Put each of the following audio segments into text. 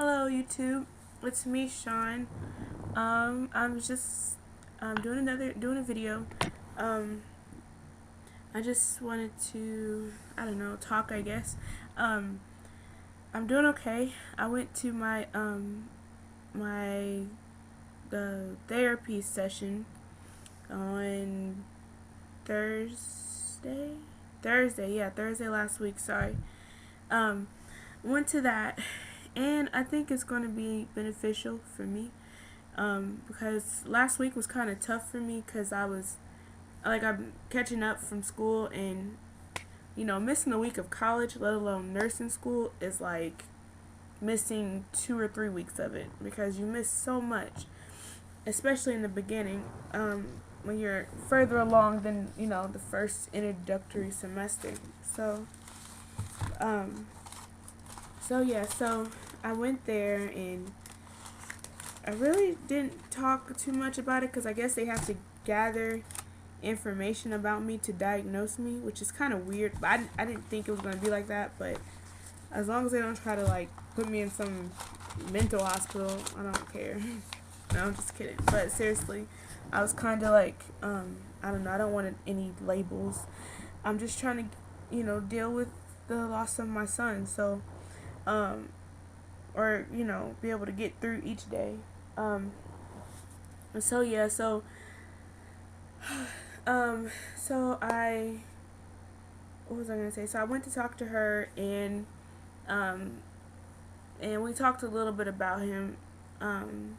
Hello YouTube, it's me Sean. I'm just doing a video. Um, I just wanted to talk, I guess. Um, I'm doing okay. I went to my the therapy session on Thursday. Thursday last week. Sorry. Um, went to that, and I think it's going to be beneficial for me. Because last week was kind of tough for me because I'm catching up from school, and missing a week of college, let alone nursing school, is like missing 2 or 3 weeks of it because you miss so much, especially in the beginning, when you're further along than the first introductory semester. Um, so I went there, and I really didn't talk too much about it because I guess they have to gather information about me to diagnose me, which is kind of weird. But I didn't think it was going to be like that. But as long as they don't try to put me in some mental hospital, I don't care. No, I'm just kidding. But seriously, I was kind of I don't know. I don't want any labels. I'm just trying to deal with the loss of my son. So or be able to get through each day. Um, so yeah, so so what was I gonna say? So I went to talk to her, um, and we talked a little bit about him, and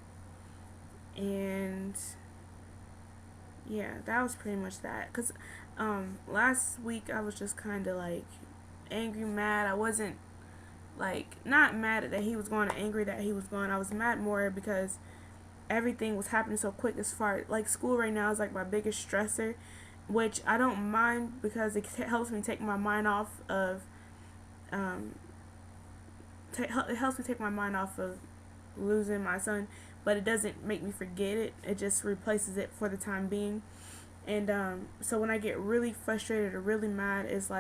yeah, that was pretty much that. Cause last week I was just kind of angry, mad. I wasn't not mad that he was going, or angry that he was going. I was mad more because everything was happening so quick. As far school right now is my biggest stressor, which I don't mind because it helps me take my mind off of it helps me take my mind off of losing my son, but it doesn't make me forget it. It just replaces it for the time being. And so when I get really frustrated or really mad, it's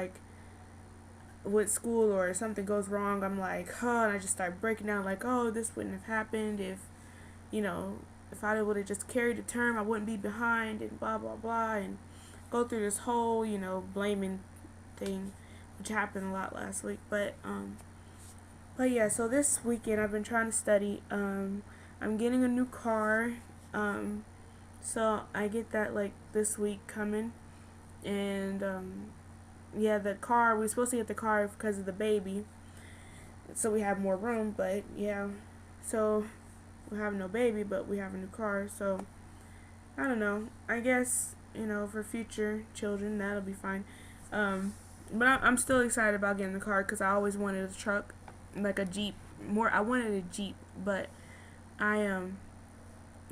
with school or something goes wrong, I'm and I just start breaking down oh, this wouldn't have happened if if I would have just carried the term, I wouldn't be behind, and blah blah blah, and go through this whole blaming thing, which happened a lot last week. But yeah, so this weekend I've been trying to study. I'm getting a new car, so I get that this week coming, and yeah, the car, we were supposed to get the car because of the baby, so we have more room. But yeah, so we have no baby, but we have a new car. So I don't know, I guess for future children that'll be fine. But I'm still excited about getting the car because I always wanted a truck, like a Jeep. I wanted a Jeep, but I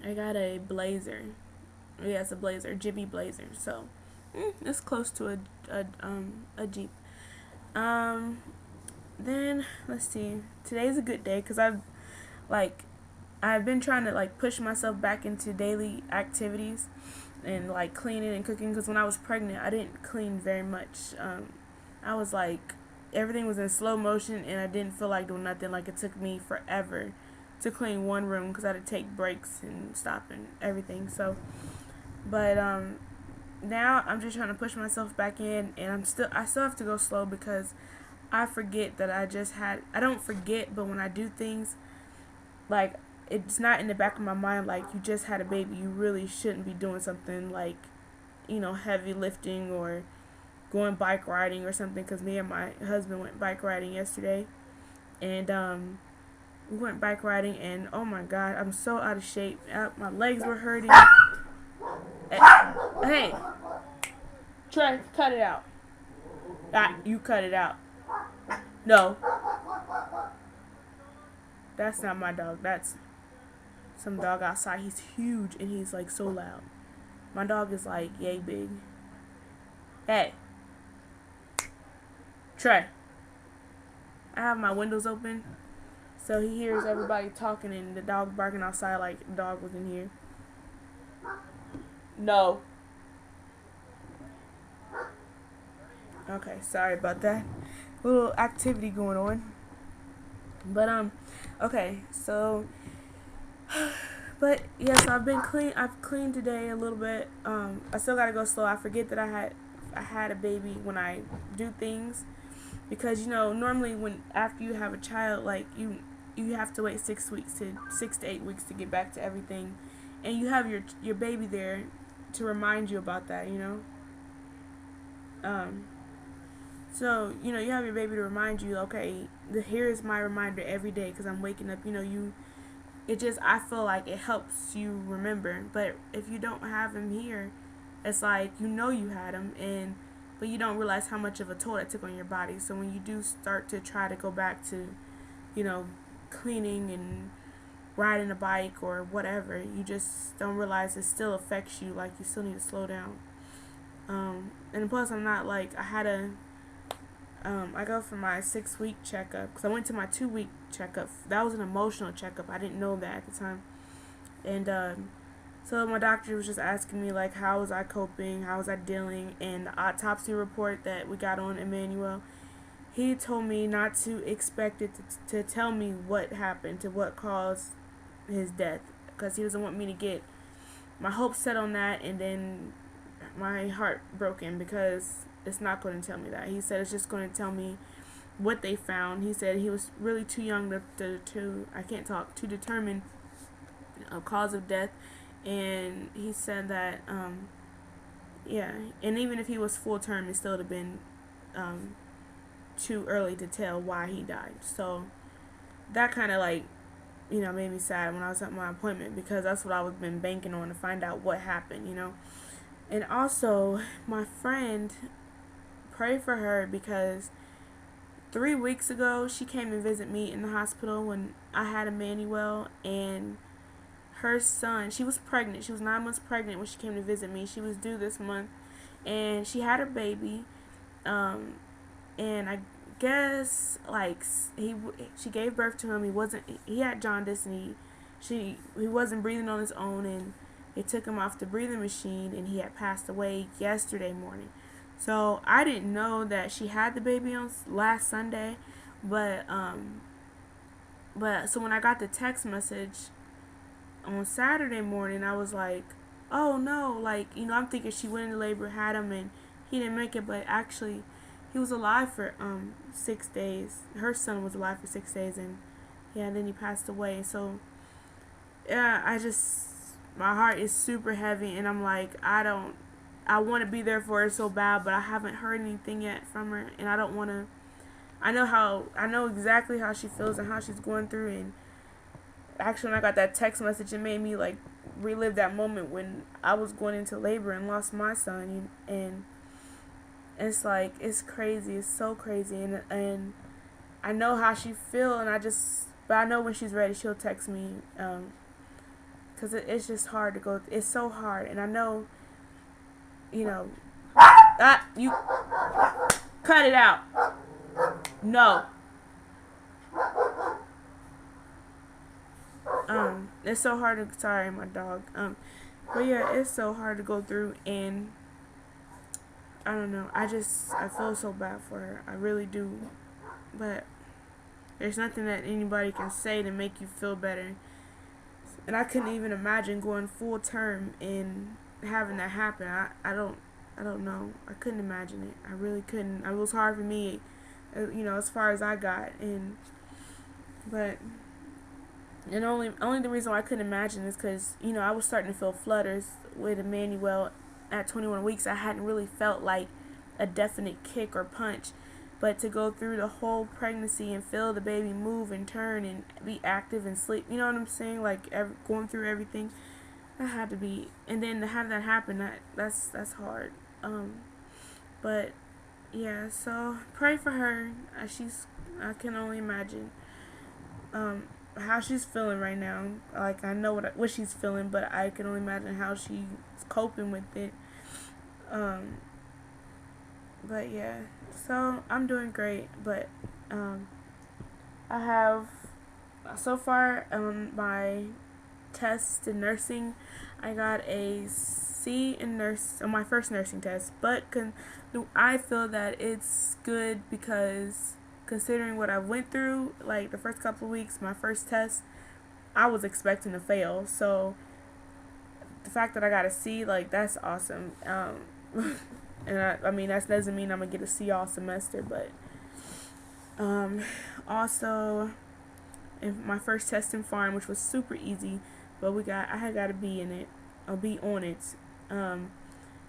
got a Blazer. Yeah, it's a Blazer, Jibby Blazer. So it's close to a Jeep. Then let's see. Today's a good day because I've been trying to push myself back into daily activities and cleaning and cooking, because when I was pregnant I didn't clean very much. I was everything was in slow motion, and I didn't feel like doing nothing. It took me forever to clean one room because I had to take breaks and stop and everything. So but now I'm just trying to push myself back in, and I still have to go slow because I forget that I don't forget, but when I do things, it's not in the back of my mind you just had a baby, you really shouldn't be doing something heavy lifting or going bike riding or something, because me and my husband went bike riding yesterday, and we went bike riding, and oh my god, I'm so out of shape. My legs were hurting. Hey, Trey, cut it out. You cut it out. No, that's not my dog. That's some dog outside. He's huge, and he's so loud. My dog is yay big. Hey, Trey. I have my windows open, so he hears everybody talking and the dog barking outside the dog was in here. No. Okay, sorry about that. Little activity going on. But Okay, so, but yes, I've been clean. I've cleaned today a little bit. I still gotta go slow. I forget that I had a baby when I do things, because normally when after you have a child, like you have to wait 6 to 8 weeks to get back to everything, and you have your baby there to remind you about that. Um, so you have your baby to remind you. Okay, here is my reminder every day because I'm waking up. It just, I feel like it helps you remember. But if you don't have him here, it's like you had him, but you don't realize how much of a toll that took on your body. So when you do start to try to go back to, you know, cleaning and riding a bike or whatever, you just don't realize it still affects you. Like, you still need to slow down. And plus, I'm not like, I go for my 6-week checkup because I went to my 2-week checkup. That was an emotional checkup. I didn't know that at the time. And so my doctor was just asking me, like, how was I coping? How was I dealing? And the autopsy report that we got on Emmanuel, he told me not to expect it to tell me what happened, to what caused his death, because he doesn't want me to get my hopes set on that and then my heart broken, because it's not going to tell me that. He said it's just going to tell me what they found. He said he was really too young to determine a cause of death. And he said that, yeah, and even if he was full term, it still would have been too early to tell why he died. So that kind of, like, made me sad when I was at my appointment, because that's what I was been banking on, to find out what happened. And also, my friend, pray for her, because 3 weeks ago she came to visit me in the hospital when I had Emmanuel, and her son, she was pregnant. She was 9 months pregnant when she came to visit me. She was due this month, and she had her baby. And I guess, like, she gave birth to him. He had jaundice, and he wasn't breathing on his own, and they took him off the breathing machine, and he had passed away yesterday morning. So I didn't know that she had the baby on last Sunday, but so when I got the text message on Saturday morning, I was like, oh no, like, I'm thinking she went into labor, had him, and he didn't make it, but actually he was alive for 6 days. Her son was alive for 6 days, and yeah, then he passed away. So yeah, my heart is super heavy, and I'm like, I want to be there for her so bad, but I haven't heard anything yet from her, and I don't want to. I know exactly how she feels and how she's going through, and actually when I got that text message, it made me, like, relive that moment when I was going into labor and lost my son, and it's like, it's crazy, it's so crazy, and I know how she feel, but I know when she's ready, she'll text me, because it's just hard to go. It's so hard, and I know. You cut it out. No. It's so hard to, sorry, my dog. But yeah, it's so hard to go through, and I don't know. I feel so bad for her. I really do. But there's nothing that anybody can say to make you feel better. And I couldn't even imagine going full term and having that happen. I don't know. I couldn't imagine it. I really couldn't. It was hard for me, as far as I got, but only the reason why I couldn't imagine is because I was starting to feel flutters with Emmanuel at 21 weeks. I hadn't really felt like a definite kick or punch, but to go through the whole pregnancy and feel the baby move and turn and be active and sleep, you know what I'm saying? Like, going through everything. That had to be, and then to have that happen, that's hard. But yeah, so pray for her. I can only imagine how she's feeling right now. Like, I know what she's feeling, but I can only imagine how she's coping with it. But yeah, so I'm doing great. But I have so far my test in nursing, I got a C in on my first nursing test, but I feel that it's good because considering what I went through, like the first couple of weeks, my first test, I was expecting to fail. So the fact that I got a C, like, that's awesome. And I mean, that doesn't mean I'm gonna get a C all semester, but also, in my first test in farm, which was super easy, but I had got a B in it, a B on it,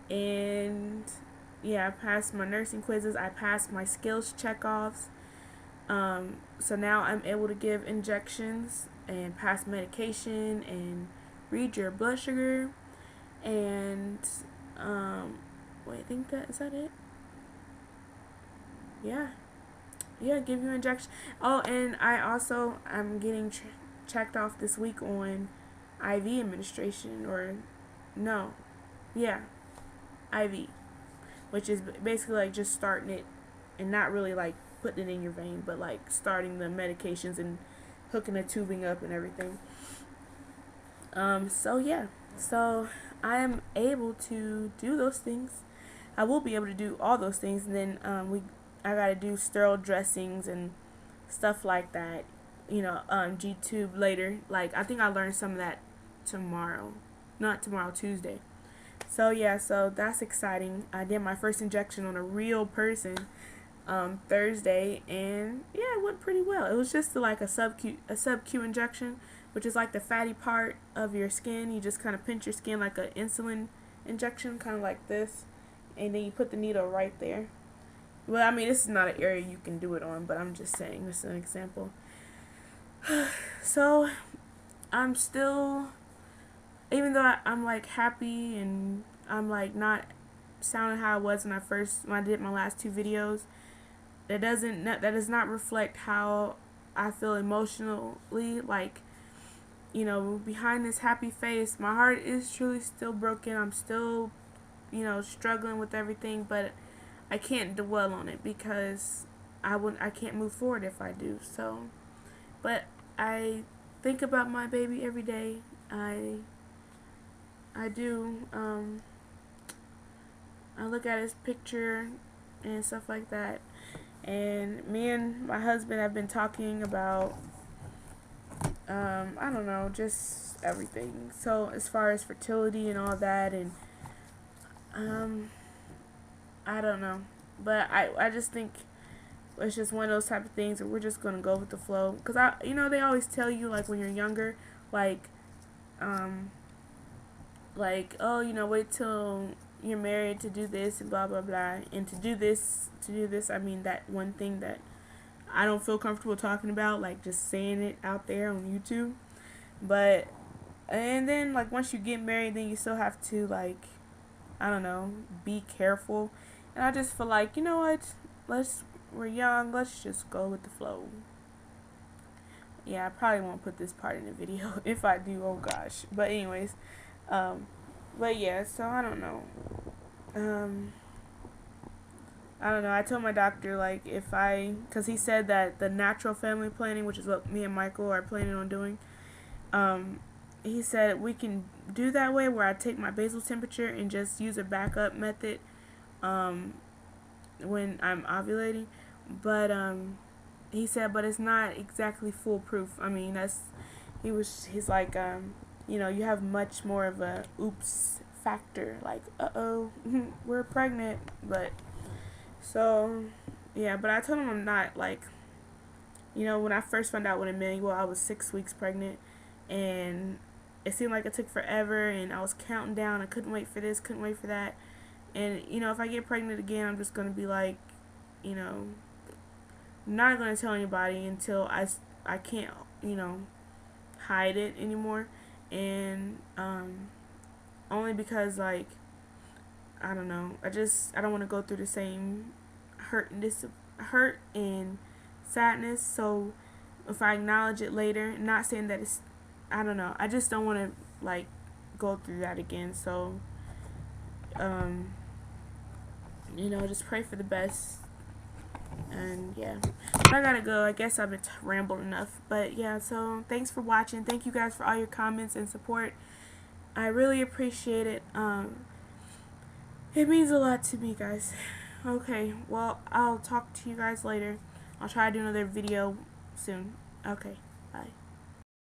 and yeah, I passed my nursing quizzes. I passed my skills checkoffs. So now I'm able to give injections and pass medication and read your blood sugar and wait, I think is that it? Yeah. Yeah, give you injection. Oh, and I'm getting checked off this week on IV administration, or no, yeah, IV, which is basically like just starting it and not really like putting it in your vein, but like starting the medications and hooking the tubing up and everything. So yeah, so I am able to do those things. I will be able to do all those things, and then I gotta do sterile dressings and stuff like that. G-tube later. Like, I think I learned some of that tomorrow. Not tomorrow, Tuesday. So yeah, so that's exciting. I did my first injection on a real person Thursday, and yeah, it went pretty well. It was just like a sub-Q injection, which is like the fatty part of your skin. You just kind of pinch your skin like an insulin injection, kind of like this, and then you put the needle right there. Well, I mean, this is not an area you can do it on, but I'm just saying, this is an example. So, I'm still, even though I'm like happy and I'm like not sounding how I was when I did my last 2 videos, that does not reflect how I feel emotionally. Like, behind this happy face, my heart is truly still broken. I'm still, struggling with everything, but I can't dwell on it because I can't move forward if I do. So, but I think about my baby every day. I do. I look at his picture and stuff like that. And me and my husband have been talking about, I don't know, just everything. So as far as fertility and all that, and I don't know, but I just think it's just one of those type of things where we're just gonna go with the flow. Cause they always tell you, like, when you're younger, like wait till you're married to do this and blah blah blah, and to do this, I mean, that one thing that I don't feel comfortable talking about, like just saying it out there on YouTube. But and then, like, once you get married, then you still have to, like, I don't know, be careful. And I just feel like, you know what, we're young, let's just go with the flow. Yeah, I probably won't put this part in the video. If I do, oh gosh. But anyways, but yeah, so I don't know. I don't know. I told my doctor, like, because he said that the natural family planning, which is what me and Michael are planning on doing, he said we can do that way, where I take my basal temperature and just use a backup method when I'm ovulating. But he said, but it's not exactly foolproof. I mean, he's like, you have much more of a oops factor, like, uh-oh, we're pregnant. But so yeah, but I told him I'm not, like, when I first found out with Emmanuel, I was 6 weeks pregnant, and it seemed like it took forever, and I was counting down. I couldn't wait for this, couldn't wait for that. And if I get pregnant again, I'm just gonna be like, not gonna tell anybody until I can't, hide it anymore. And only because, like, I don't know, I don't want to go through the same hurt and sadness. So if I acknowledge it later, not saying that it's, I don't know, I just don't want to, like, go through that again. So just pray for the best. And yeah, but I gotta go. I guess I've been rambled enough. But yeah, so thanks for watching. Thank you guys for all your comments and support. I really appreciate it. It means a lot to me, guys. Okay, well, I'll talk to you guys later. I'll try to do another video soon. Okay.